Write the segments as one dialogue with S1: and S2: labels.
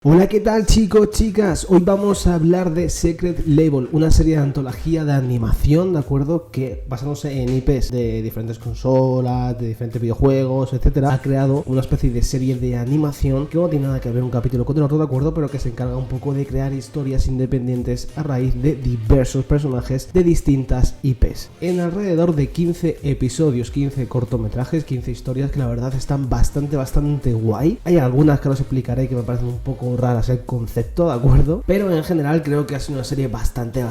S1: Hola, ¿qué tal chicos, chicas? Hoy vamos a hablar de Secret Label, una serie de antología de animación, ¿de acuerdo? Que basándose en IPs de diferentes consolas, de diferentes videojuegos, etcétera, ha creado una especie de serie de animación que no tiene nada que ver un capítulo con el otro, ¿de acuerdo? Pero que se encarga un poco de crear historias independientes a raíz de diversos personajes de distintas IPs. En alrededor de 15 episodios, 15 cortometrajes, 15 historias que la verdad están bastante guay. Hay algunas que os explicaré que me parecen un poco raras el concepto, ¿de acuerdo? Pero en general creo que ha sido una serie bastante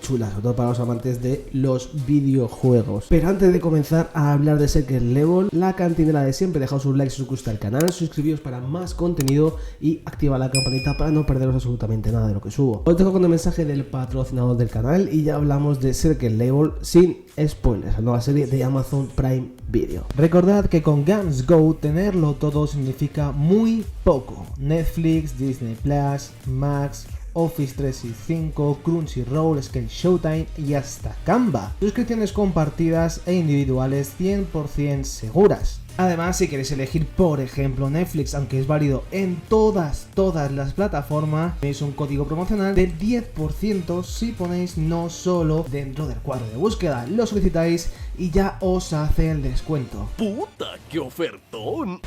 S1: chula, sobre todo para los amantes de los videojuegos. Pero antes de comenzar a hablar de Secret Label, la cantinera de siempre, dejaos un like si os gusta el canal, suscribíos para más contenido y activa la campanita para no perderos absolutamente nada de lo que subo. Os dejo con el mensaje del patrocinador del canal y ya hablamos de Secret Label sin spoilers, la nueva serie de Amazon Prime Video.
S2: Recordad que con Games Go tenerlo todo significa muy poco. Netflix, Disney Plus, Max, Office 365, Crunchyroll, Skate Showtime y hasta Canva. Suscripciones compartidas e individuales 100% seguras. Además, si queréis elegir, por ejemplo, Netflix, aunque es válido en todas las plataformas, tenéis un código promocional del 10% si ponéis no solo dentro del cuadro de búsqueda. Lo solicitáis y ya os hace el descuento.
S3: ¡Puta, qué ofertón!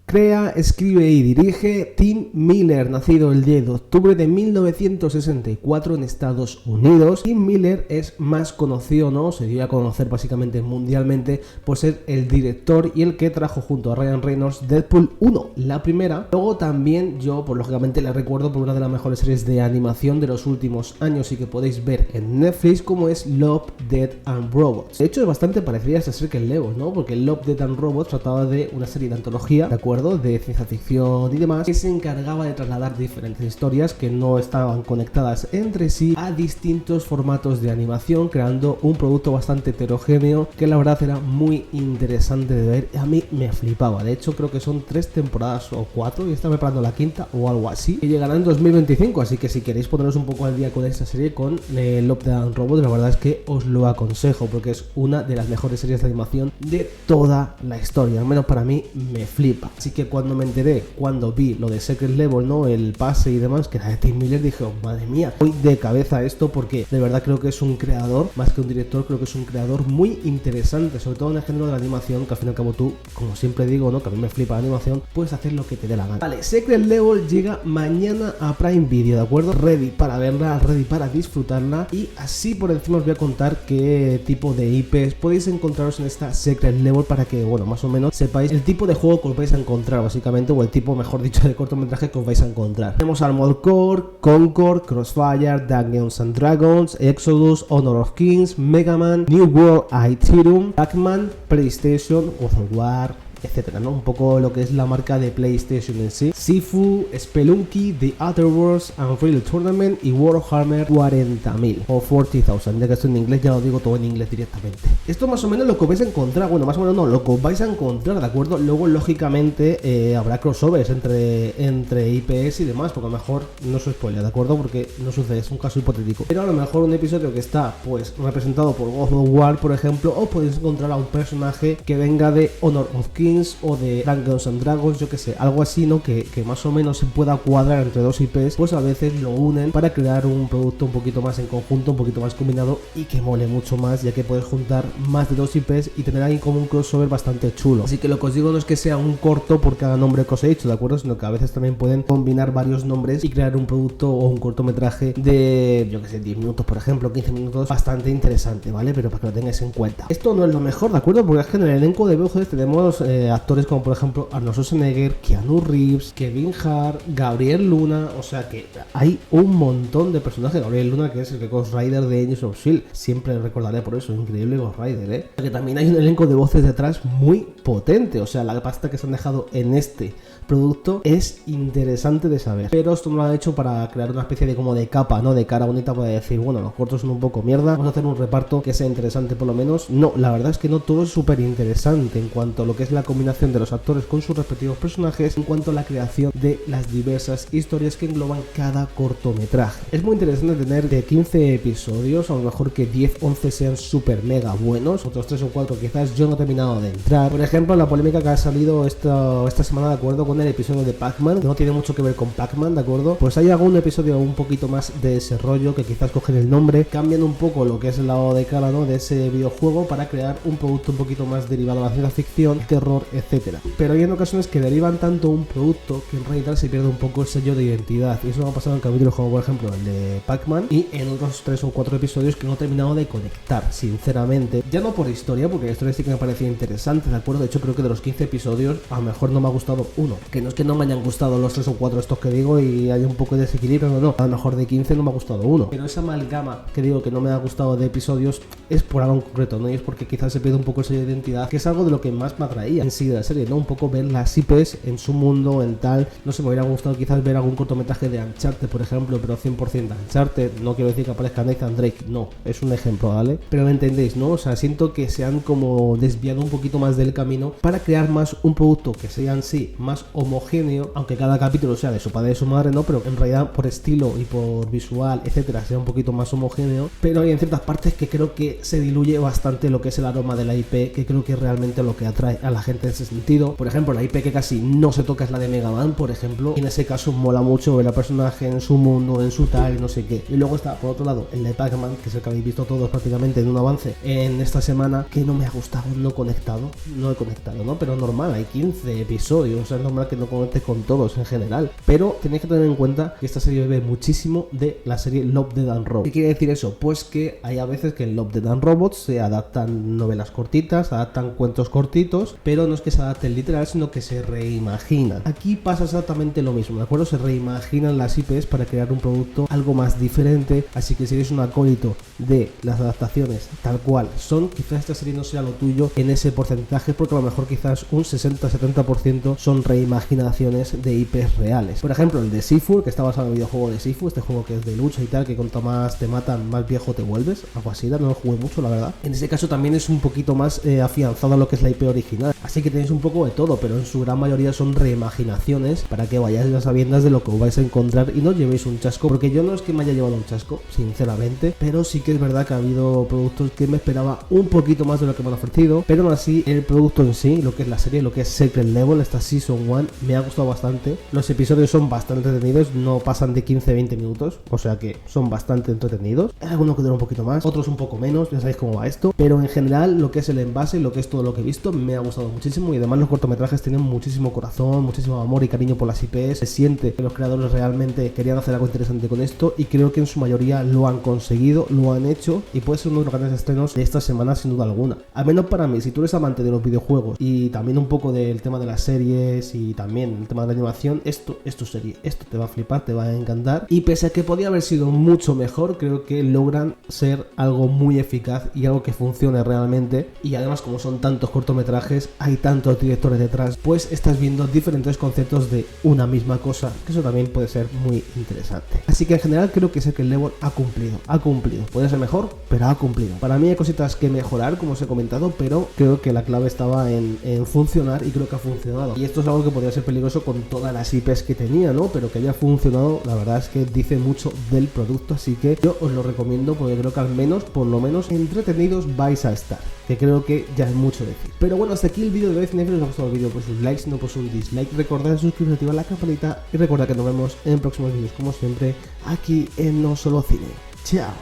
S1: Crea, escribe y dirige Tim Miller, nacido el 10 de octubre de 1964 en Estados Unidos. Tim Miller es más conocido, ¿no? Se dio a conocer básicamente mundialmente por ser el director y el que trajo junto a Ryan Reynolds Deadpool 1, la primera. Luego también yo, pues lógicamente le recuerdo por una de las mejores series de animación de los últimos años y que podéis ver en Netflix, como es Love, Death and Robots. De hecho es bastante parecida a esta serie que el Lego, ¿no? Porque Love, Death and Robots trataba de una serie de antología, ¿de acuerdo? De ciencia ficción y demás, que se encargaba de trasladar diferentes historias que no estaban conectadas entre sí a distintos formatos de animación, creando un producto bastante heterogéneo que la verdad era muy interesante de ver. A mí me flipaba. De hecho creo que son 3 temporadas o 4 y está preparando la quinta o algo así, y llegará en 2025, así que si queréis poneros un poco al día con esta serie, con Love, Death and Robots, la verdad es que os lo aconsejo porque es una de las mejores series de animación de toda la historia, al menos para mí me flipa. Así que cuando me enteré, cuando vi lo de Secret Label, ¿no? El pase y demás, que era de Tim Miller, dije, oh, madre mía, voy de cabeza a esto porque de verdad creo que es un creador, más que un director, creo que es un creador muy interesante, sobre todo en el género de la animación, que al fin y al cabo tú, como siempre digo, ¿no? Que a mí me flipa la animación, puedes hacer lo que te dé la gana. Vale, Secret Label llega mañana a Prime Video, ¿de acuerdo? Ready para verla, ready para disfrutarla, y así por encima os voy a contar qué tipo de IPs podéis encontraros en esta Secret Label para que, bueno, más o menos sepáis el tipo de juego que os vais a encontrar básicamente, o el tipo, mejor dicho, de cortometraje que os vais a encontrar. Tenemos Armored Core, Concord, Crossfire, Dungeons and Dragons, Exodus, Honor of Kings, Mega Man, New World, Ethereum, Pac-Man, PlayStation, God of War, etcétera, ¿no? Un poco lo que es la marca de PlayStation en sí. Sifu, Spelunky, The Outer Worlds, Unreal Tournament y Warhammer 40.000 o 40.000, ya que esto en inglés ya lo digo todo en inglés directamente. Esto más o menos lo que os vais a encontrar, bueno, más o menos no, lo que os vais a encontrar, ¿de acuerdo? Luego lógicamente habrá crossovers entre IPs y demás, porque a lo mejor no soy spoiler, ¿de acuerdo? Porque no sucede, es un caso hipotético. Pero a lo mejor un episodio que está pues representado por God of War, por ejemplo, o podéis encontrar a un personaje que venga de Honor of Kings o de Dungeons and Dragons, yo que sé, algo así, ¿no? Que más o menos se pueda cuadrar entre dos IPs, pues a veces lo unen para crear un producto un poquito más en conjunto, un poquito más combinado y que mole mucho más, ya que puedes juntar más de dos IPs y tener ahí como un crossover bastante chulo. Así que lo que os digo no es que sea un corto por cada nombre que os he dicho, ¿de acuerdo? Sino que a veces también pueden combinar varios nombres y crear un producto o un cortometraje de, yo que sé, 10 minutos, por ejemplo, 15 minutos, bastante interesante, ¿vale? Pero para que lo tengáis en cuenta. Esto no es lo mejor, ¿de acuerdo? Porque es que en el elenco de VGs tenemos actores como por ejemplo Arnold Schwarzenegger, Keanu Reeves, Kevin Hart, Gabriel Luna, o sea que hay un montón de personajes. Gabriel Luna, que es el Ghost Rider de Agents of S.H.I.E.L.D., siempre recordaré por eso, increíble Ghost Rider, ¿eh? Que también hay un elenco de voces detrás muy potente, o sea, la pasta que se han dejado en este producto es interesante de saber, pero esto no lo han hecho para crear una especie de como de capa, ¿no? De cara bonita para decir, bueno, los cortos son un poco mierda, vamos a hacer un reparto que sea interesante por lo menos. No, la verdad es que no todo es súper interesante en cuanto a lo que es la combinación de los actores con sus respectivos personajes en cuanto a la creación de las diversas historias que engloban cada cortometraje. Es muy interesante tener de 15 episodios, a lo mejor que 10, 11 sean súper mega buenos, otros 3 o 4 quizás yo no he terminado de entrar. Por ejemplo, la polémica que ha salido esta semana, de acuerdo, con el episodio de Pac-Man, que no tiene mucho que ver con Pac-Man, de acuerdo, pues hay algún episodio un poquito más de ese rollo, que quizás cogen el nombre, cambian un poco lo que es el lado de cara, ¿no?, de ese videojuego para crear un producto un poquito más derivado a la ciencia ficción, terror, etcétera. Pero hay en ocasiones que derivan tanto un producto que en realidad se pierde un poco el sello de identidad, y eso me ha pasado en capítulos como por ejemplo el de Pac-Man y en otros 3 o 4 episodios que no he terminado de conectar, sinceramente. Ya no por historia, porque la historia sí que me parecía interesante, de acuerdo, de hecho creo que de los 15 episodios a lo mejor no me ha gustado uno, que no es que no me hayan gustado los 3 o 4 estos que digo y hay un poco de desequilibrio, no, a lo mejor de 15 no me ha gustado uno, pero esa amalgama que digo que no me ha gustado de episodios es por algo en concreto, ¿no? Y es porque quizás se pierde un poco el sello de identidad, que es algo de lo que más me atraía en sí de la serie, ¿no? Un poco ver las IPs en su mundo, en tal, no sé, me hubiera gustado quizás ver algún cortometraje de Uncharted, por ejemplo, pero 100% Uncharted, no quiero decir que aparezca Nathan Drake, no, es un ejemplo, ¿vale? Pero me entendéis, ¿no? O sea, siento que se han como desviado un poquito más del camino para crear más un producto que sea en sí más homogéneo, aunque cada capítulo sea de su padre y de su madre, ¿no? Pero en realidad por estilo y por visual, etcétera, sea un poquito más homogéneo, pero hay en ciertas partes que creo que se diluye bastante lo que es el aroma de la IP, que creo que es realmente lo que atrae a la gente en ese sentido. Por ejemplo, la IP que casi no se toca es la de Mega Man, por ejemplo, y en ese caso mola mucho ver al personaje en su mundo, en su tal, y no sé qué. Y luego está, por otro lado, el de Pac-Man, que es el que habéis visto todos prácticamente en un avance en esta semana, que no me ha gustado, no he conectado, ¿no? Pero normal, hay 15 episodios, o sea, es normal que no conecte con todos en general. Pero tenéis que tener en cuenta que esta serie bebe muchísimo de la serie Love, Death and Robots. ¿Qué quiere decir eso? Pues que hay a veces que en Love, Death and Robots se adaptan novelas cortitas, se adaptan cuentos cortitos, pero no es que se adapten literal, sino que se reimaginan. Aquí pasa exactamente lo mismo, ¿de acuerdo? Se reimaginan las IPs para crear un producto algo más diferente, así que si eres un acólito de las adaptaciones tal cual son, quizás esta serie no sea lo tuyo en ese porcentaje, porque a lo mejor quizás un 60-70% son reimaginaciones de IPs reales. Por ejemplo, el de Sifu, que está basado en el videojuego de Sifu, este juego que es de lucha y tal, que cuanto más te matan, más viejo te vuelves, algo así, no lo jugué mucho, la verdad. En ese caso también es un poquito más afianzado a lo que es la IP original, así que tenéis un poco de todo, pero en su gran mayoría son reimaginaciones para que vayáis a sabiendas de lo que os vais a encontrar y no llevéis un chasco, porque yo no es que me haya llevado un chasco, sinceramente, pero sí que es verdad que ha habido productos que me esperaba un poquito más de lo que me han ofrecido, pero aún así el producto en sí, lo que es la serie, lo que es Secret Level, esta Season 1, me ha gustado bastante. Los episodios son bastante entretenidos, no pasan de 15-20 minutos, o sea que son bastante entretenidos. Hay algunos que duran un poquito más, otros un poco menos, ya sabéis cómo va esto, pero en general lo que es el envase, lo que es todo lo que he visto, me ha gustado muchísimo, y además los cortometrajes tienen muchísimo corazón, muchísimo amor y cariño por las IPs. Se siente que los creadores realmente querían hacer algo interesante con esto, y creo que en su mayoría lo han conseguido, lo han hecho, y puede ser uno de los grandes estrenos de esta semana sin duda alguna. Al menos para mí, si tú eres amante de los videojuegos y también un poco del tema de las series y también el tema de la animación, esto es tu serie, esto te va a flipar, te va a encantar, y pese a que podía haber sido mucho mejor, creo que logran ser algo muy eficaz y algo que funcione realmente. Y además, como son tantos cortometrajes, hay tantos directores detrás, pues estás viendo diferentes conceptos de una misma cosa, que eso también puede ser muy interesante. Así que en general creo que Secret Level ha cumplido, puede ser mejor, pero ha cumplido. Para mí hay cositas que mejorar, como os he comentado, pero creo que la clave estaba en funcionar, y creo que ha funcionado. Y esto es algo que podría ser peligroso con todas las IPs que tenía, ¿no? Pero que haya funcionado, la verdad es que dice mucho del producto, así que yo os lo recomiendo, porque creo que al menos, por lo menos, entretenidos vais a estar, que creo que ya es mucho decir. Pero bueno, hasta aquí el vídeo de hoy. Si os ha gustado el vídeo, pues sus likes, no pues un dislike. Recordad suscribiros, activar la campanita, y recordad que nos vemos en próximos vídeos, como siempre, aquí en No Solo Cine. Chao.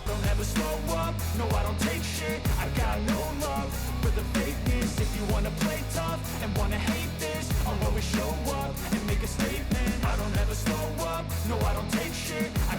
S4: Show up and make a statement. I don't ever slow up, no I don't take shit. I